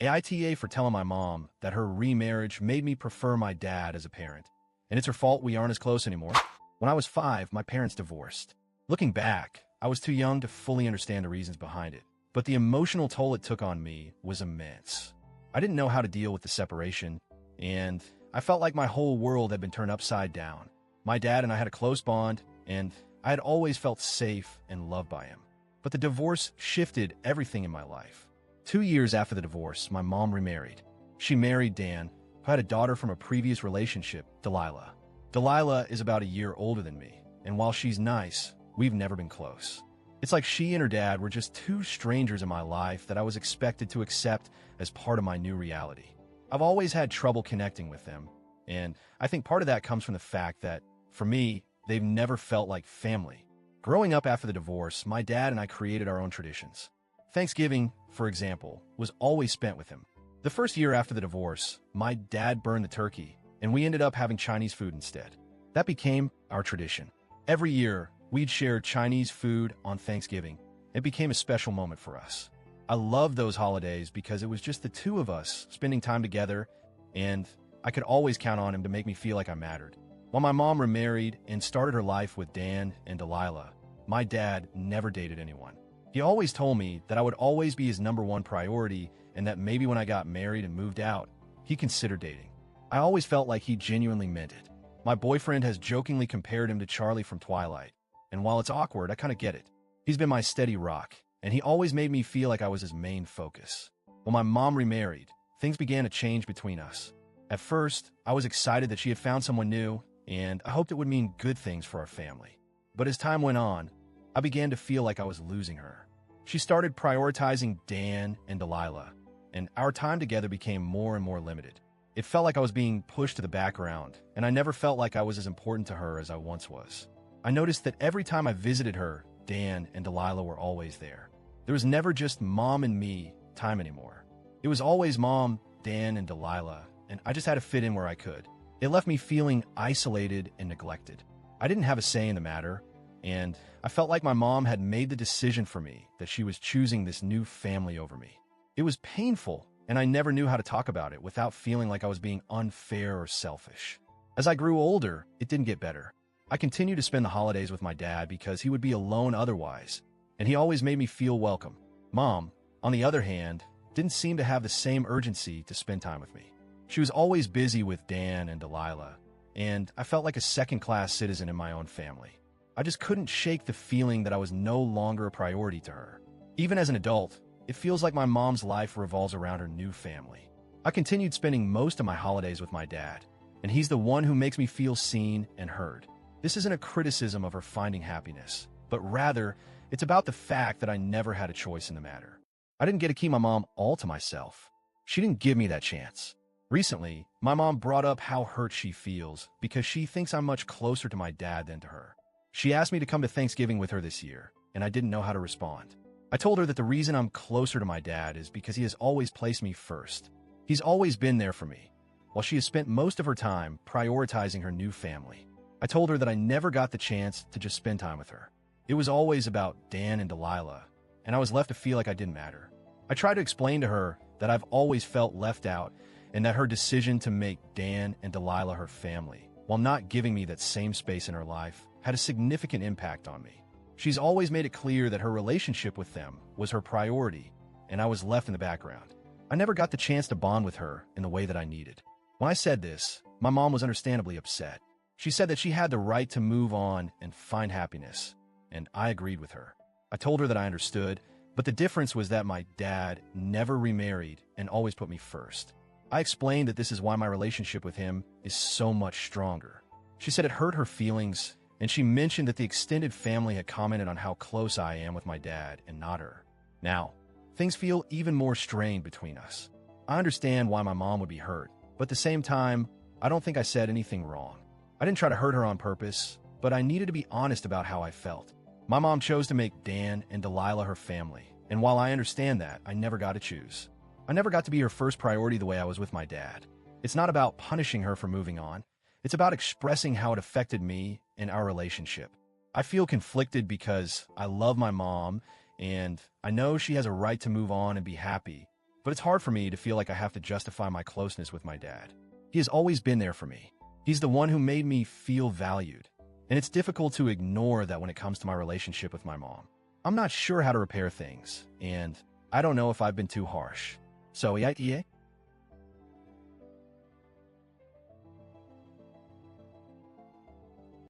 AITA for telling my mom that her remarriage made me prefer my dad as a parent. And it's her fault we aren't as close anymore. When I was 5, my parents divorced. Looking back, I was too young to fully understand the reasons behind it. But the emotional toll it took on me was immense. I didn't know how to deal with the separation, and I felt like my whole world had been turned upside down. My dad and I had a close bond, and I had always felt safe and loved by him. But the divorce shifted everything in my life. 2 years after the divorce, my mom remarried. She married Dan, who had a daughter from a previous relationship, Delilah. Delilah is about a year older than me, and while she's nice, we've never been close. It's like she and her dad were just two strangers in my life that I was expected to accept as part of my new reality. I've always had trouble connecting with them, and I think part of that comes from the fact that, for me, they've never felt like family. Growing up after the divorce, my dad and I created our own traditions. Thanksgiving, for example, was always spent with him. The first year after the divorce, my dad burned the turkey, and we ended up having Chinese food instead. That became our tradition. Every year, we'd share Chinese food on Thanksgiving. It became a special moment for us. I loved those holidays because it was just the two of us spending time together, and I could always count on him to make me feel like I mattered. While my mom remarried and started her life with Dan and Delilah, my dad never dated anyone. He always told me that I would always be his #1 priority and that maybe when I got married and moved out, he'd consider dating. I always felt like he genuinely meant it. My boyfriend has jokingly compared him to Charlie from Twilight, and while it's awkward, I kind of get it. He's been my steady rock, and he always made me feel like I was his main focus. When my mom remarried, things began to change between us. At first, I was excited that she had found someone new, and I hoped it would mean good things for our family. But as time went on, I began to feel like I was losing her. She started prioritizing Dan and Delilah, and our time together became more and more limited. It felt like I was being pushed to the background, and I never felt like I was as important to her as I once was. I noticed that every time I visited her, Dan and Delilah were always there. There was never just mom and me time anymore. It was always mom, Dan, and Delilah, and I just had to fit in where I could. It left me feeling isolated and neglected. I didn't have a say in the matter, and I felt like my mom had made the decision for me that she was choosing this new family over me. It was painful, and I never knew how to talk about it without feeling like I was being unfair or selfish. As I grew older, it didn't get better. I continued to spend the holidays with my dad because he would be alone otherwise, and he always made me feel welcome. Mom, on the other hand, didn't seem to have the same urgency to spend time with me. She was always busy with Dan and Delilah, and I felt like a second-class citizen in my own family. I just couldn't shake the feeling that I was no longer a priority to her. Even as an adult, it feels like my mom's life revolves around her new family. I continued spending most of my holidays with my dad, and he's the one who makes me feel seen and heard. This isn't a criticism of her finding happiness, but rather, it's about the fact that I never had a choice in the matter. I didn't get to keep my mom all to myself. She didn't give me that chance. Recently, my mom brought up how hurt she feels because she thinks I'm much closer to my dad than to her. She asked me to come to Thanksgiving with her this year, and I didn't know how to respond. I told her that the reason I'm closer to my dad is because he has always placed me first. He's always been there for me, while she has spent most of her time prioritizing her new family. I told her that I never got the chance to just spend time with her. It was always about Dan and Delilah, and I was left to feel like I didn't matter. I tried to explain to her that I've always felt left out and that her decision to make Dan and Delilah her family, while not giving me that same space in her life, had a significant impact on me. She's always made it clear that her relationship with them was her priority, and I was left in the background. I never got the chance to bond with her in the way that I needed. When I said this, my mom was understandably upset. She said that she had the right to move on and find happiness, and I agreed with her. I told her that I understood, but the difference was that my dad never remarried and always put me first. I explained that this is why my relationship with him is so much stronger. She said it hurt her feelings, and she mentioned that the extended family had commented on how close I am with my dad and not her. Now, things feel even more strained between us. I understand why my mom would be hurt, but at the same time, I don't think I said anything wrong. I didn't try to hurt her on purpose, but I needed to be honest about how I felt. My mom chose to make Dan and Delilah her family, and while I understand that, I never got to choose. I never got to be her first priority the way I was with my dad. It's not about punishing her for moving on. It's about expressing how it affected me and our relationship. I feel conflicted because I love my mom, and I know she has a right to move on and be happy, but it's hard for me to feel like I have to justify my closeness with my dad. He has always been there for me. He's the one who made me feel valued, and it's difficult to ignore that when it comes to my relationship with my mom. I'm not sure how to repair things, and I don't know if I've been too harsh. So, AITA?